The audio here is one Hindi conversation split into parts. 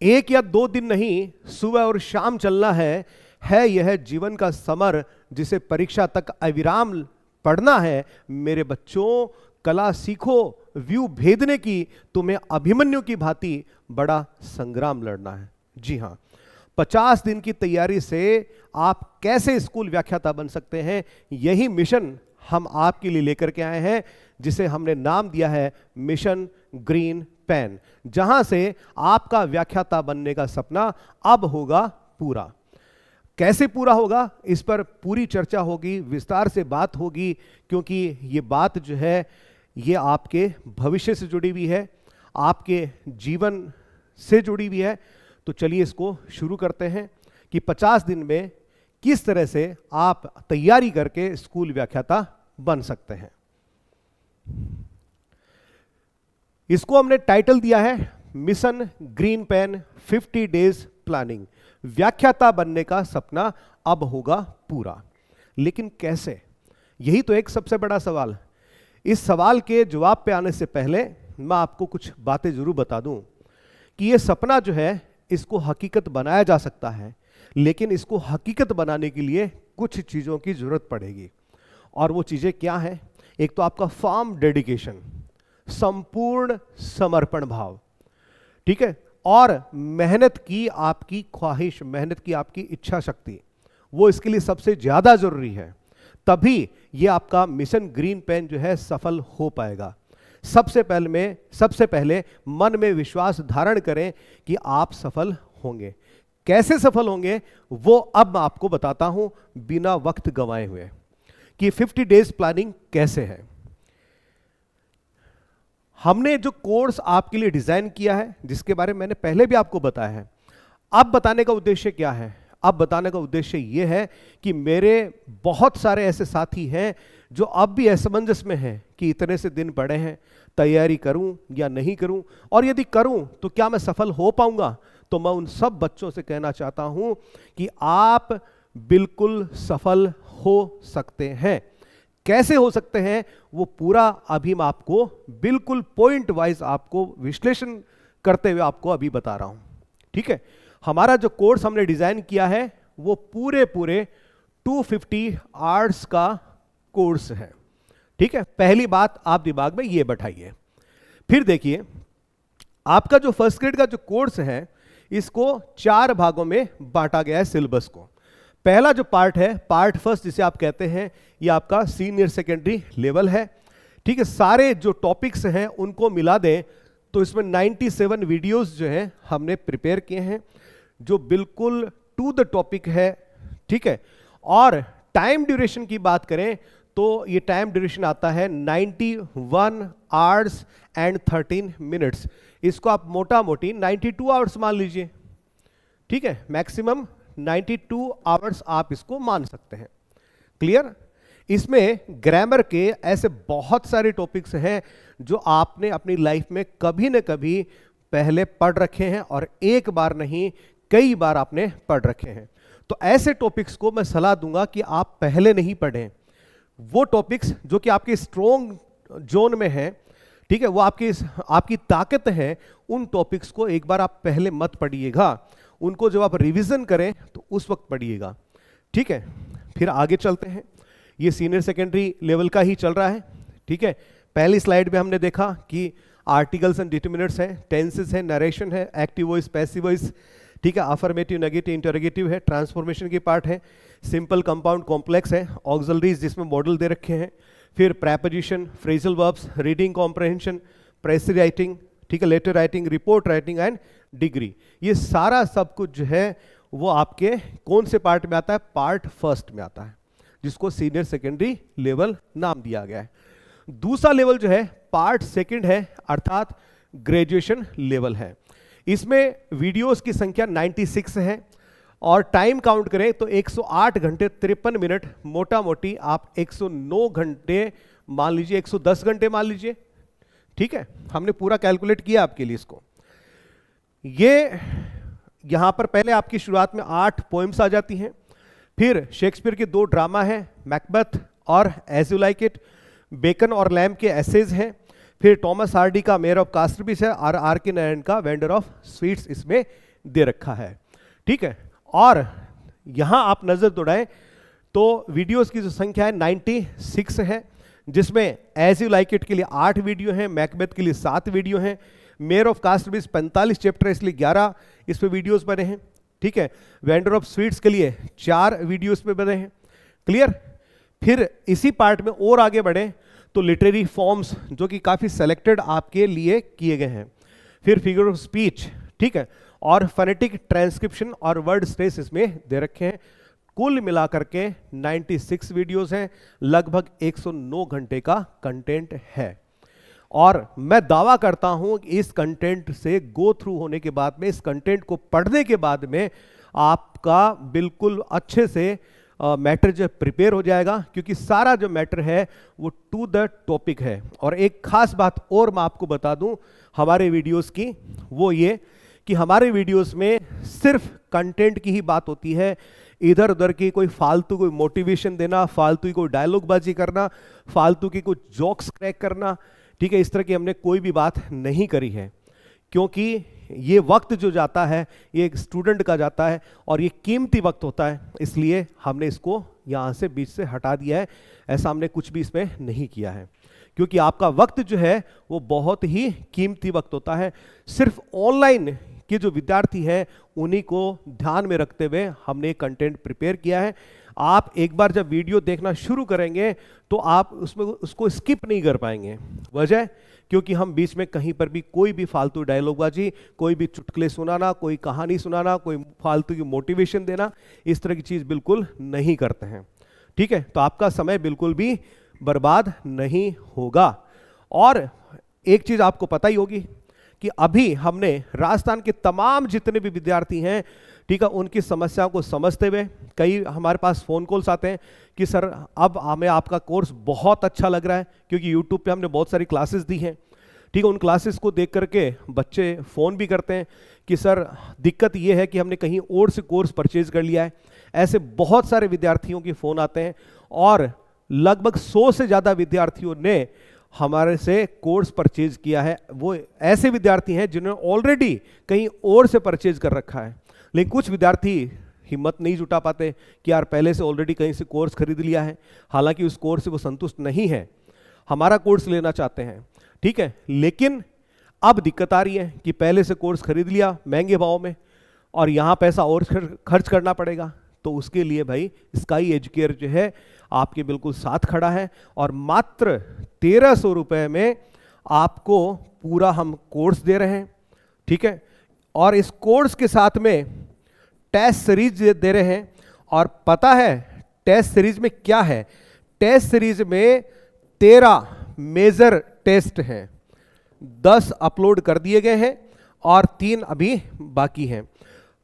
एक या दो दिन नहीं, सुबह और शाम चलना है यह जीवन का समर जिसे परीक्षा तक अविराम पढ़ना है। मेरे बच्चों, कला सीखो व्यू भेदने की, तुम्हें अभिमन्यु की भांति बड़ा संग्राम लड़ना है। जी हां, 50 दिन की तैयारी से आप कैसे स्कूल व्याख्याता बन सकते हैं, यही मिशन हम आपके लिए लेकर के आए हैं, जिसे हमने नाम दिया है मिशन ग्रीन पेन, जहां से आपका व्याख्याता बनने का सपना अब होगा पूरा। कैसे पूरा होगा, इस पर पूरी चर्चा होगी, विस्तार से बात होगी, क्योंकि ये बात जो है ये आपके भविष्य से जुड़ी हुई है, आपके जीवन से जुड़ी हुई है। तो चलिए इसको शुरू करते हैं कि 50 दिन में किस तरह से आप तैयारी करके स्कूल व्याख्याता बन सकते हैं। इसको हमने टाइटल दिया है mission green pen 50 days planning, व्याख्याता बनने का सपना अब होगा पूरा। लेकिन कैसे, यही तो एक सबसे बड़ा सवाल। इस सवाल के जवाब पे आने से पहले मैं आपको कुछ बातें जरूर बता दूं कि यह सपना जो है इसको हकीकत बनाया जा सकता है, लेकिन इसको हकीकत बनाने के लिए कुछ चीज़ों की जरूरत पड़ेगी। और वो चीज़ें क्या हैं? एक तो आपका फर्म डेडिकेशन, संपूर्ण समर्पण भाव, ठीक है, और मेहनत की आपकी ख्वाहिश, मेहनत की आपकी इच्छा शक्ति, वो इसके लिए सबसे ज़्यादा जरूरी है। तभी ये आपका मिशन ग्रीन पेन जो है सफल हो पाएगा। सबसे पहले मन में विश्वास धारण करें कि आप सफल होंगे। कैसे सफल होंगे वो अब मैं आपको बताता हूं बिना वक्त गंवाए हुए कि 50 डेज प्लानिंग कैसे है। हमने जो कोर्स आपके लिए डिजाइन किया है, जिसके बारे में मैंने पहले भी आपको बताया है, अब बताने का उद्देश्य क्या है? अब बताने का उद्देश्य यह है कि मेरे बहुत सारे ऐसे साथी हैं जो अब भी असमंजस में हैं कि इतने से दिन पड़े हैं, तैयारी करूं या नहीं करूं, और यदि करूं तो क्या मैं सफल हो पाऊंगा? तो मैं उन सब बच्चों से कहना चाहता हूं कि आप बिल्कुल सफल हो सकते हैं। कैसे हो सकते हैं वो पूरा अभी मैं आपको बिल्कुल पॉइंट वाइज आपको विश्लेषण करते हुए आपको अभी बता रहा हूं, ठीक है। हमारा जो कोर्स हमने डिजाइन किया है वो पूरे 250 आवर्स का कोर्स है, ठीक है। पहली बात आप दिमाग में ये बैठाइए। फिर देखिए, आपका जो फर्स्ट ग्रेड का जो कोर्स है इसको 4 भागों में बांटा गया है सिलेबस को। पहला जो पार्ट है, पार्ट फर्स्ट जिसे आप कहते हैं, ये आपका सीनियर सेकेंडरी लेवल है, ठीक है। सारे जो टॉपिक्स हैं उनको मिला दें तो इसमें 97 वीडियोस जो हैं हमने प्रिपेयर किए हैं, जो बिल्कुल टू द टॉपिक है, ठीक है। और टाइम ड्यूरेशन की बात करें तो ये टाइम ड्यूरेशन आता है 91 आवर्स एंड 13 मिनट्स। इसको आप मोटा मोटी 92 आवर्स मान लीजिए, ठीक है। मैक्सिमम 92 आवर्स आप इसको मान सकते हैं। क्लियर? इसमें ग्रामर के ऐसे बहुत सारे टॉपिक्स हैं जो आपने अपनी लाइफ में कभी न कभी पहले पढ़ रखे हैं, और एक बार नहीं कई बार आपने पढ़ रखे हैं। तो ऐसे टॉपिक्स को मैं सलाह दूंगा कि आप पहले नहीं पढ़ें। वो टॉपिक्स जो कि आपके स्ट्रॉन्ग जोन में है, ठीक है, वो आपकी ताकत है, उन टॉपिक्स को एक बार आप पहले मत पढ़िएगा। उनको जब आप रिवीजन करें तो उस वक्त पढ़िएगा, ठीक है। फिर आगे चलते हैं। ये सीनियर सेकेंडरी लेवल का ही चल रहा है, ठीक है। पहली स्लाइड में हमने देखा कि आर्टिकल्स एंड डिटरमिनेंट्स है, टेंसेस है, नरेशन है, एक्टिव वॉइस, पैसिव वॉइस, ठीक है, अफर्मेटिव, नेगेटिव, इंटरोगेटिव है, ट्रांसफॉर्मेशन की पार्ट है, सिंपल, कंपाउंड, कॉम्प्लेक्स है, ऑक्सिलरीज जिसमें मॉडल दे रखे हैं, फिर preposition, phrasal verbs, reading comprehension, precis writing, ठीक है, letter writing, report writing and degree. ये सारा सब कुछ जो है वो आपके कौन से पार्ट में आता है? पार्ट फर्स्ट में आता है, जिसको सीनियर सेकेंडरी लेवल नाम दिया गया है। दूसरा लेवल जो है पार्ट सेकंड है, अर्थात ग्रेजुएशन लेवल है। इसमें वीडियोस की संख्या 96 है, और टाइम काउंट करें तो 108 घंटे 53 मिनट, मोटा मोटी आप 109 घंटे मान लीजिए, 110 घंटे मान लीजिए, ठीक है। हमने पूरा कैलकुलेट किया आपके लिए इसको। ये यहां पर पहले आपकी शुरुआत में 8 पोएम्स आ जाती हैं, फिर शेक्सपियर के 2 ड्रामा हैं, मैकबेथ और as you like it, Bacon और लैम्ब के एसेज हैं, फिर टॉमस हार्डी का मेयर ऑफ कास्टरबीस है, और आर के नारायण का वेंडर ऑफ स्वीट्स इसमें दे रखा है। ठीक है, और यहां आप नजर दौड़ाएं तो वीडियोस की जो संख्या है 96 है, जिसमें एज यू लाइक इट के लिए 8 वीडियो हैं, मैकबेथ के लिए 7 वीडियो हैं, मेयर ऑफ कास्टरबीस 45 चैप्टर है इसलिए 11 इस पे वीडियोस बने हैं। ठीक है, वेंडर ऑफ स्वीट्स के लिए 4 वीडियोस पे बने हैं। क्लियर। फिर इसी पार्ट में और आगे बढ़े तो लिटरेरी फॉर्म्स जो कि काफी सेलेक्टेड आपके लिए किए गए हैं, फिर फिगर ऑफ स्पीच, ठीक है, और फोनेटिक ट्रांसक्रिप्शन और वर्ड स्ट्रेस इसमें दे रखे हैं। कुल मिलाकर के 96 वीडियोस हैं, लगभग 109 घंटे का कंटेंट है। और मैं दावा करता हूं कि इस कंटेंट से गो थ्रू होने के बाद में, इस कंटेंट को पढ़ने के बाद में आपका बिल्कुल अच्छे से मैटर जो प्रिपेयर हो जाएगा, क्योंकि सारा जो मैटर है वो टू द टॉपिक है। और एक खास बात और मैं आपको बता दूं हमारे वीडियोस की, वो ये कि हमारे वीडियोस में सिर्फ कंटेंट की ही बात होती है, इधर उधर की कोई फालतू कोई मोटिवेशन देना, फालतू की कोई डायलॉगबाजी करना, फालतू की कोई जोक्स क्रैक करना, ठीक है, इस तरह की हमने कोई भी बात नहीं करी है। क्योंकि ये वक्त जो जाता है ये एक स्टूडेंट का जाता है और ये कीमती वक्त होता है, इसलिए हमने इसको यहाँ से बीच से हटा दिया है। ऐसा हमने कुछ भी इसमें नहीं किया है, क्योंकि आपका वक्त जो है वो बहुत ही कीमती वक्त होता है। सिर्फ ऑनलाइन के जो विद्यार्थी हैं उन्हीं को ध्यान में रखते हुए हमने कंटेंट प्रिपेयर किया है। आप एक बार जब वीडियो देखना शुरू करेंगे तो आप उसमें उसको स्किप नहीं कर पाएंगे। वजह क्योंकि हम बीच में कहीं पर भी कोई भी फालतू डायलॉगबाजी, कोई भी चुटकुले सुनाना, कोई कहानी सुनाना, कोई फालतू की मोटिवेशन देना, इस तरह की चीज़ बिल्कुल नहीं करते हैं। ठीक है, तो आपका समय बिल्कुल भी बर्बाद नहीं होगा। और एक चीज़ आपको पता ही होगी कि अभी हमने राजस्थान के तमाम जितने भी विद्यार्थी हैं, ठीक है, उनकी समस्याओं को समझते हुए कई हमारे पास फ़ोन कॉल्स आते हैं कि सर अब हमें आपका कोर्स बहुत अच्छा लग रहा है, क्योंकि यूट्यूब पे हमने बहुत सारी क्लासेस दी हैं। ठीक है, उन क्लासेस को देख करके बच्चे फ़ोन भी करते हैं कि सर दिक्कत ये है कि हमने कहीं और से कोर्स परचेज कर लिया है। ऐसे बहुत सारे विद्यार्थियों के फ़ोन आते हैं और लगभग 100 से ज़्यादा विद्यार्थियों ने हमारे से कोर्स परचेज किया है। वो ऐसे विद्यार्थी हैं जिन्होंने ऑलरेडी कहीं और से परचेज कर रखा है, लेकिन कुछ विद्यार्थी हिम्मत नहीं जुटा पाते कि यार पहले से ऑलरेडी कहीं से कोर्स खरीद लिया है, हालांकि उस कोर्स से वो संतुष्ट नहीं है, हमारा कोर्स लेना चाहते हैं। ठीक है, लेकिन अब दिक्कत आ रही है कि पहले से कोर्स खरीद लिया महंगे भाव में और यहाँ पैसा और खर्च करना पड़ेगा। तो उसके लिए भाई स्काई एजुकेयर जो है आपके बिल्कुल साथ खड़ा है और मात्र 1300 रुपये में आपको पूरा हम कोर्स दे रहे हैं। ठीक है, और इस कोर्स के साथ में टेस्ट सीरीज दे रहे हैं। और पता है टेस्ट सीरीज में क्या है? टेस्ट सीरीज में 13 मेजर टेस्ट हैं, 10 अपलोड कर दिए गए हैं और 3 अभी बाकी हैं।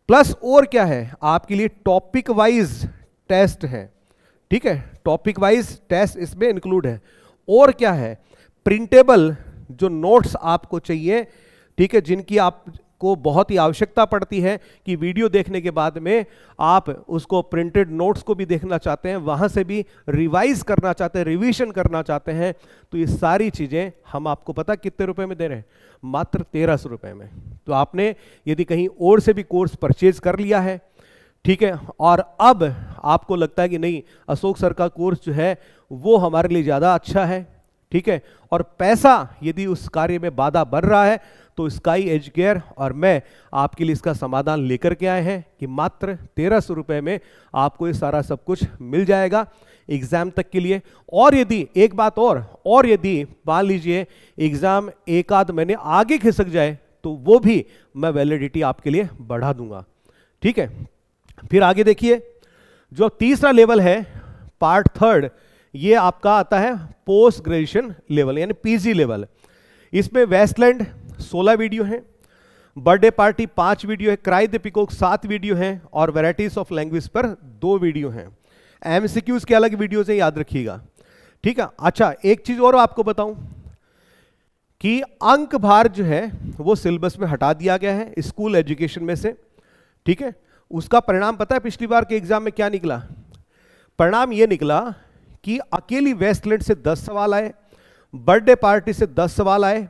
प्लस और क्या है, आपके लिए टॉपिक वाइज टेस्ट है। ठीक है, टॉपिक वाइज टेस्ट इसमें इंक्लूड है। और क्या है, प्रिंटेबल जो नोट्स आपको चाहिए, ठीक है, जिनकी आपको बहुत ही आवश्यकता पड़ती है कि वीडियो देखने के बाद में आप उसको प्रिंटेड नोट्स को भी देखना चाहते हैं, वहां से भी रिवाइज करना चाहते हैं, रिवीजन करना चाहते हैं, तो ये सारी चीजें हम आपको पता कितने रुपए में दे रहे हैं? मात्र 1300 रुपए में। तो आपने यदि कहीं और से भी कोर्स परचेज कर लिया है, ठीक है, और अब आपको लगता है कि नहीं अशोक सर का कोर्स जो है वो हमारे लिए ज़्यादा अच्छा है, ठीक है, और पैसा यदि उस कार्य में बाधा बन रहा है, तो स्काई एजुकेयर और मैं आपके लिए इसका समाधान लेकर के आए हैं कि मात्र 1300 रुपये में आपको ये सारा सब कुछ मिल जाएगा एग्ज़ाम तक के लिए। और यदि एक बात और यदि मान लीजिए एग्ज़ाम एक आध महीने आगे खिसक जाए तो वो भी मैं वैलिडिटी आपके लिए बढ़ा दूंगा। ठीक है, फिर आगे देखिए, जो तीसरा लेवल है पार्ट 3, ये आपका आता है पोस्ट ग्रेजुएशन लेवल यानी पीजी लेवल। इसमें वेस्टलैंड 16 वीडियो हैं, बर्थडे पार्टी 5 वीडियो है, क्राई द पिकॉक 7 वीडियो हैं और वैराइटीज ऑफ लैंग्वेज पर 2 वीडियो हैं। एमसीक्यूज के अलग वीडियोज हैं, याद रखिएगा। ठीक है, अच्छा एक चीज और आपको बताऊं कि अंक भार जो है वो सिलेबस में हटा दिया गया है स्कूल एजुकेशन में से। ठीक है, उसका परिणाम पता है पिछली बार के एग्जाम में क्या निकला? परिणाम ये निकला कि अकेली वेस्टलैंड से 10 सवाल आए, बर्थडे पार्टी से 10 सवाल आए,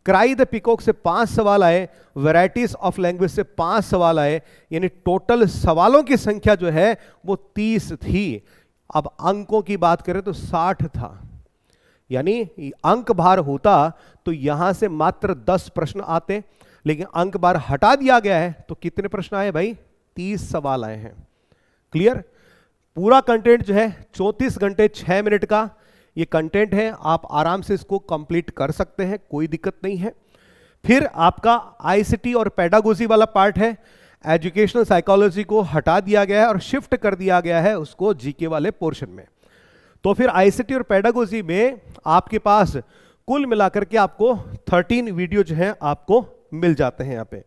क्राई द पिकॉक से 5 सवाल आए, वैरायटीज ऑफ लैंग्वेज से 5 सवाल आए, यानी टोटल सवालों की संख्या जो है वो 30 थी। अब अंकों की बात करें तो 60 था, यानी अंक भार होता तो यहां से मात्र 10 प्रश्न आते, लेकिन अंक भार हटा दिया गया है तो कितने प्रश्न आए भाई? 30 सवाल आए हैं। क्लियर? पूरा कंटेंट जो है 34 घंटे 6 मिनट का ये कंटेंट है, आप आराम से इसको कंप्लीट कर सकते हैं, कोई दिक्कत नहीं है। फिर आपका आईसीटी और पेडागोजी वाला पार्ट है, एजुकेशनल साइकोलॉजी को हटा दिया गया है और शिफ्ट कर दिया गया है उसको जीके वाले पोर्शन में। तो फिर आईसीटी और पेडागोजी में आपके पास कुल मिलाकर के आपको 13 वीडियो जो है आपको मिल जाते हैं यहाँ पे,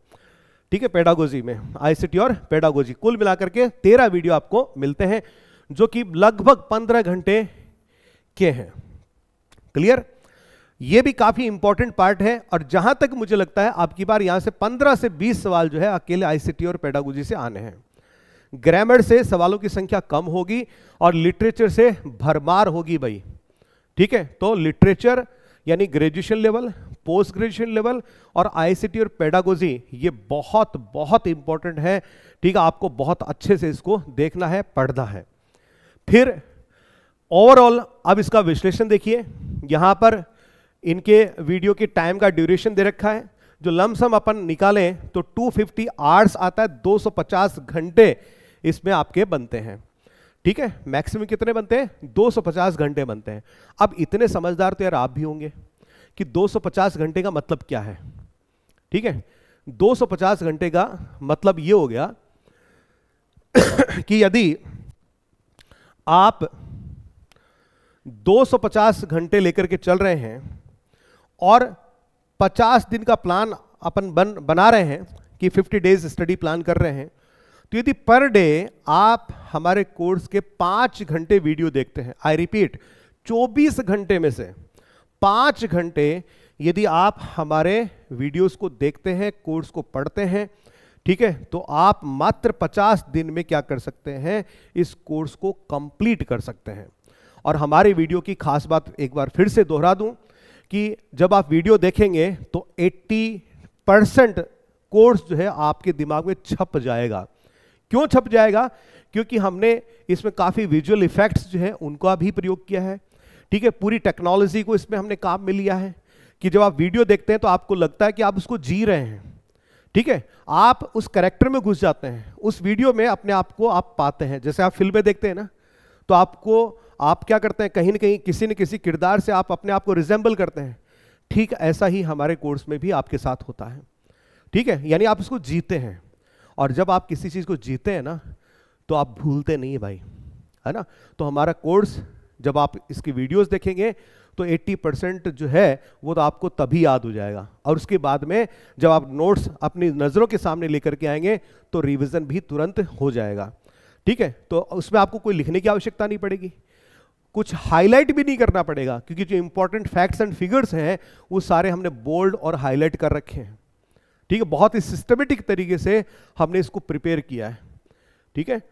ठीक है। पेडागोजी में आईसीटी और पेडागोजी कुल मिलाकर के 13 वीडियो आपको मिलते हैं, जो कि लगभग 15 घंटे के हैं। क्लियर? ये भी काफी इंपॉर्टेंट पार्ट है, और जहां तक मुझे लगता है आपकी बार यहां से 15 से 20 सवाल जो है अकेले आईसीटी और पेडागोजी से आने हैं। ग्रामर से सवालों की संख्या कम होगी और लिटरेचर से भरमार होगी भाई, ठीक है। तो लिटरेचर यानी graduation level, post graduation level और आईसीटी और पेडागोजी ये बहुत बहुत इंपॉर्टेंट है, ठीक है। आपको बहुत अच्छे से इसको देखना है, पढ़ना है। फिर ओवरऑल अब इसका विश्लेषण देखिए, यहां पर इनके वीडियो के टाइम का ड्यूरेशन दे रखा है, जो लमसम अपन निकालें तो 250 आवर्स आता है, 250 घंटे इसमें आपके बनते हैं, ठीक है। मैक्सिमम कितने बनते हैं? 250 घंटे बनते हैं। अब इतने समझदार तो यार आप भी होंगे कि 250 घंटे का मतलब क्या है, ठीक है। 250 घंटे का मतलब ये हो गया कि यदि आप 250 घंटे लेकर के चल रहे हैं और 50 दिन का प्लान अपन बना रहे हैं कि 50 डेज स्टडी प्लान कर रहे हैं, तो यदि पर डे आप हमारे कोर्स के 5 घंटे वीडियो देखते हैं, आई रिपीट 24 घंटे में से 5 घंटे यदि आप हमारे वीडियोस को देखते हैं, कोर्स को पढ़ते हैं, ठीक है, तो आप मात्र 50 दिन में क्या कर सकते हैं? इस कोर्स को कंप्लीट कर सकते हैं। और हमारी वीडियो की खास बात एक बार फिर से दोहरा दूं कि जब आप वीडियो देखेंगे तो 80% कोर्स जो है आपके दिमाग में छप जाएगा। क्यों छप जाएगा? क्योंकि हमने इसमें काफ़ी विजुअल इफेक्ट्स जो है उनका भी प्रयोग किया है, ठीक है। पूरी टेक्नोलॉजी को इसमें हमने काम में लिया है कि जब आप वीडियो देखते हैं तो आपको लगता है कि आप उसको जी रहे हैं, ठीक है। आप उस कैरेक्टर में घुस जाते हैं, उस वीडियो में अपने आप को आप पाते हैं। जैसे आप फिल्में देखते हैं ना, तो आप क्या करते हैं, कहीं ना कहीं किसी न किसी किरदार से आप अपने आप को रिजेंबल करते हैं। ठीक ऐसा ही हमारे कोर्स में भी आपके साथ होता है, ठीक है। यानी आप उसको जीते हैं, और जब आप किसी चीज़ को जीते हैं ना तो आप भूलते नहीं है भाई, है ना। तो हमारा कोर्स जब आप इसकी वीडियोस देखेंगे तो 80% जो है वो तो आपको तभी याद हो जाएगा, और उसके बाद में जब आप नोट्स अपनी नज़रों के सामने लेकर के आएंगे तो रिवीजन भी तुरंत हो जाएगा, ठीक है। तो उसमें आपको कोई लिखने की आवश्यकता नहीं पड़ेगी, कुछ हाईलाइट भी नहीं करना पड़ेगा, क्योंकि जो इंपॉर्टेंट फैक्ट्स एंड फिगर्स हैं वो सारे हमने बोल्ड और हाईलाइट कर रखे हैं, ठीक है। बहुत ही सिस्टमेटिक तरीके से हमने इसको प्रिपेयर किया है, ठीक है।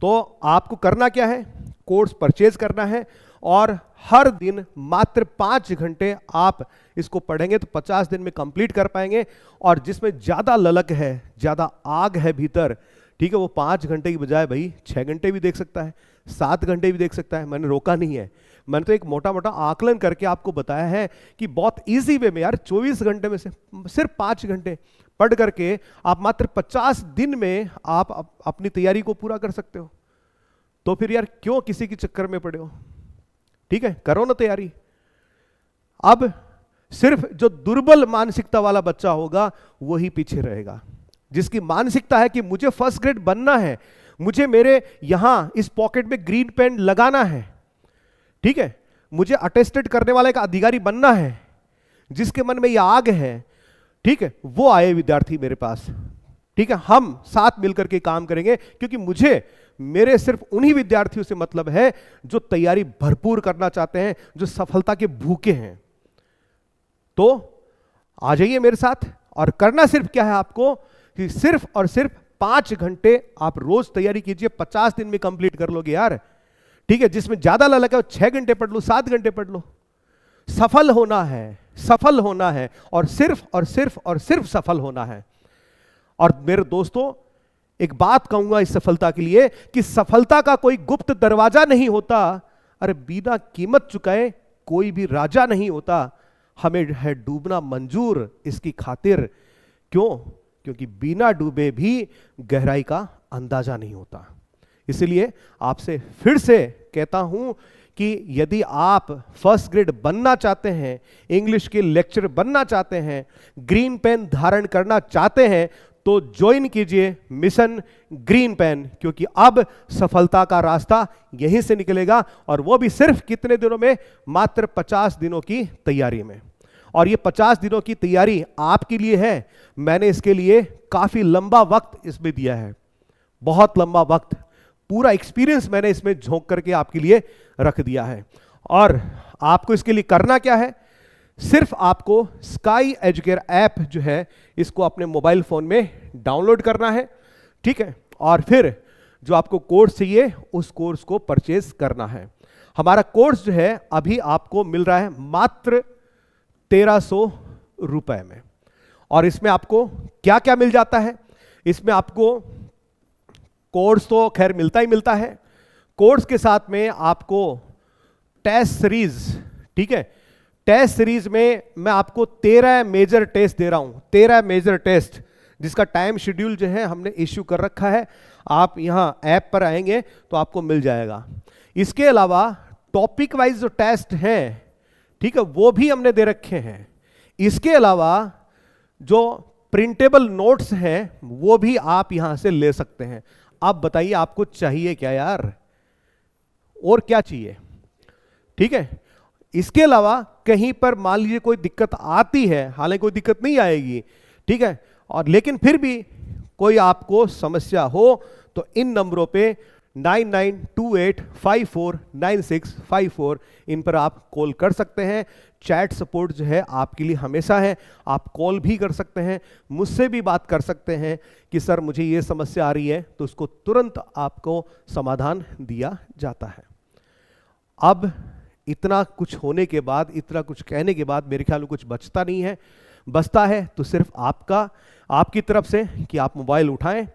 तो आपको करना क्या है? कोर्स परचेज करना है, और हर दिन मात्र 5 घंटे आप इसको पढ़ेंगे तो 50 दिन में कंप्लीट कर पाएंगे। और जिसमें ज़्यादा ललक है, ज़्यादा आग है भीतर, ठीक है, वो 5 घंटे की बजाय भाई 6 घंटे भी देख सकता है, 7 घंटे भी देख सकता है। मैंने रोका नहीं है, मैंने तो एक मोटा मोटा आकलन करके आपको बताया है कि बहुत इजी वे में यार 24 घंटे में से सिर्फ 5 घंटे पढ़ करके आप मात्र 50 दिन में आप अपनी तैयारी को पूरा कर सकते हो। तो फिर यार क्यों किसी के चक्कर में पड़े हो? ठीक है, करो ना तैयारी। अब सिर्फ जो दुर्बल मानसिकता वाला बच्चा होगा वही पीछे रहेगा, जिसकी मानसिकता है कि मुझे फर्स्ट ग्रेड बनना है, मुझे मेरे यहां इस पॉकेट में ग्रीन पेन लगाना है, ठीक है, मुझे अटेस्टेड करने वाले का अधिकारी बनना है, जिसके मन में यह आग है, ठीक है, वो आए विद्यार्थी मेरे पास, ठीक है। हम साथ मिलकर के काम करेंगे, क्योंकि मुझे मेरे सिर्फ उन्हीं विद्यार्थियों से मतलब है जो तैयारी भरपूर करना चाहते हैं, जो सफलता के भूखे हैं। तो आ जाइए मेरे साथ, और करना सिर्फ क्या है आपको कि सिर्फ और सिर्फ 5 घंटे आप रोज तैयारी कीजिए, 50 दिन में कंप्लीट कर लोगे यार, ठीक है। जिसमें ज्यादा ललक है 6 घंटे पढ़ लो, 7 घंटे पढ़ लो, सफल होना है, सफल होना है, और सिर्फ सफल होना है। और मेरे दोस्तों, एक बात कहूंगा इस सफलता के लिए कि सफलता का कोई गुप्त दरवाजा नहीं होता। अरे बिना कीमत चुकाए कोई भी राजा नहीं होता। हमें है डूबना मंजूर इसकी खातिर। क्यों? क्योंकि बिना डूबे भी गहराई का अंदाजा नहीं होता। इसलिए आपसे फिर से कहता हूं कि यदि आप फर्स्ट ग्रेड बनना चाहते हैं, इंग्लिश के लेक्चर बनना चाहते हैं, ग्रीन पेन धारण करना चाहते हैं, तो ज्वाइन कीजिए मिशन ग्रीन पेन, क्योंकि अब सफलता का रास्ता यहीं से निकलेगा, और वो भी सिर्फ कितने दिनों में? मात्र 50 दिनों की तैयारी में। और ये 50 दिनों की तैयारी आपके लिए है। मैंने इसके लिए काफी लंबा वक्त इसमें दिया है, बहुत लंबा वक्त, पूरा एक्सपीरियंस मैंने इसमें झोंक करके आपके लिए रख दिया है। और आपको इसके लिए करना क्या है? सिर्फ आपको स्काई एजुकेयर ऐप जो है, इसको अपने मोबाइल फोन में डाउनलोड करना है, ठीक है? और फिर जो आपको कोर्स चाहिए उस कोर्स को परचेज करना है। हमारा कोर्स जो है अभी आपको मिल रहा है मात्र 1300 रुपए में। और इसमें आपको क्या क्या मिल जाता है? इसमें आपको कोर्स तो खैर मिलता ही मिलता है, कोर्स के साथ में आपको टेस्ट सीरीज, ठीक है? टेस्ट सीरीज में मैं आपको 13 मेजर टेस्ट दे रहा हूं, 13 मेजर टेस्ट, जिसका टाइम शेड्यूल जो है हमने इश्यू कर रखा है। आप यहां ऐप पर आएंगे तो आपको मिल जाएगा। इसके अलावा टॉपिक वाइज जो टेस्ट हैं, ठीक है, वो भी हमने दे रखे हैं। इसके अलावा जो प्रिंटेबल नोट्स हैं वो भी आप यहां से ले सकते हैं। आप बताइए आपको चाहिए क्या यार, और क्या चाहिए? ठीक है। इसके अलावा कहीं पर मान लीजिए कोई दिक्कत आती है, हालांकि कोई दिक्कत नहीं आएगी, ठीक है, और लेकिन फिर भी कोई आपको समस्या हो तो इन नंबरों पे 9928549654 इन पर आप कॉल कर सकते हैं। चैट सपोर्ट जो है आपके लिए हमेशा है, आप कॉल भी कर सकते हैं, मुझसे भी बात कर सकते हैं कि सर मुझे ये समस्या आ रही है, तो उसको तुरंत आपको समाधान दिया जाता है। अब इतना कुछ होने के बाद, इतना कुछ कहने के बाद मेरे ख्याल में कुछ बचता नहीं है। बचता है तो सिर्फ आपकी तरफ से कि आप मोबाइल उठाएं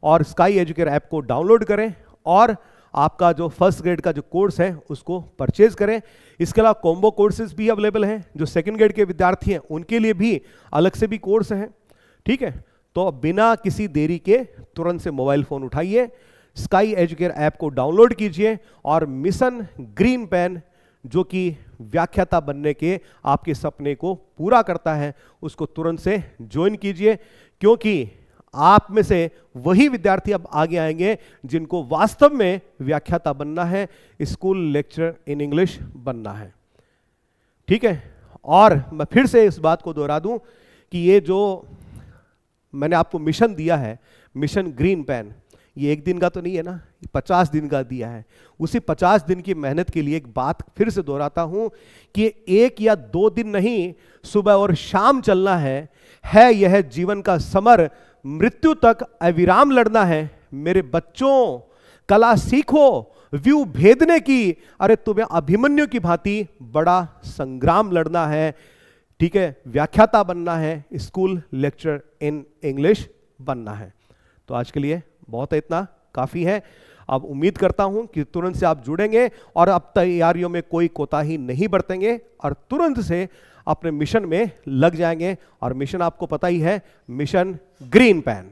और स्काई एजुकेयर ऐप को डाउनलोड करें और आपका जो फर्स्ट ग्रेड का जो कोर्स है उसको परचेज करें। इसके अलावा कॉम्बो कोर्सेज भी अवेलेबल हैं, जो सेकंड ग्रेड के विद्यार्थी हैं उनके लिए भी अलग से भी कोर्स हैं, ठीक है। तो बिना किसी देरी के तुरंत से मोबाइल फोन उठाइए, स्काई एजुकेयर ऐप को डाउनलोड कीजिए और मिशन ग्रीन पेन, जो कि व्याख्याता बनने के आपके सपने को पूरा करता है, उसको तुरंत से ज्वाइन कीजिए, क्योंकि आप में से वही विद्यार्थी अब आगे आएंगे जिनको वास्तव में व्याख्याता बनना है, स्कूल लेक्चरर इन इंग्लिश बनना है, ठीक है। और मैं फिर से इस बात को दोहरा दूं कि ये जो मैंने आपको मिशन दिया है, मिशन ग्रीन पेन, ये एक दिन का तो नहीं है ना, 50 दिन का दिया है। उसी 50 दिन की मेहनत के लिए एक बात फिर से दोहराता हूं कि 1 या 2 दिन नहीं, सुबह और शाम चलना है यह जीवन का समर, मृत्यु तक अविराम लड़ना है। मेरे बच्चों, कला सीखो व्यू भेदने की, अरे तुम्हें अभिमन्यु की भांति बड़ा संग्राम लड़ना है, ठीक है, व्याख्याता बनना है, स्कूल लेक्चरर इन इंग्लिश बनना है। तो आज के लिए बहुत है, इतना काफी है। अब उम्मीद करता हूं कि तुरंत से आप जुड़ेंगे और अब तैयारियों में कोई कोताही नहीं बरतेंगे और तुरंत से अपने मिशन में लग जाएंगे। और मिशन आपको पता ही है, मिशन ग्रीन पेन।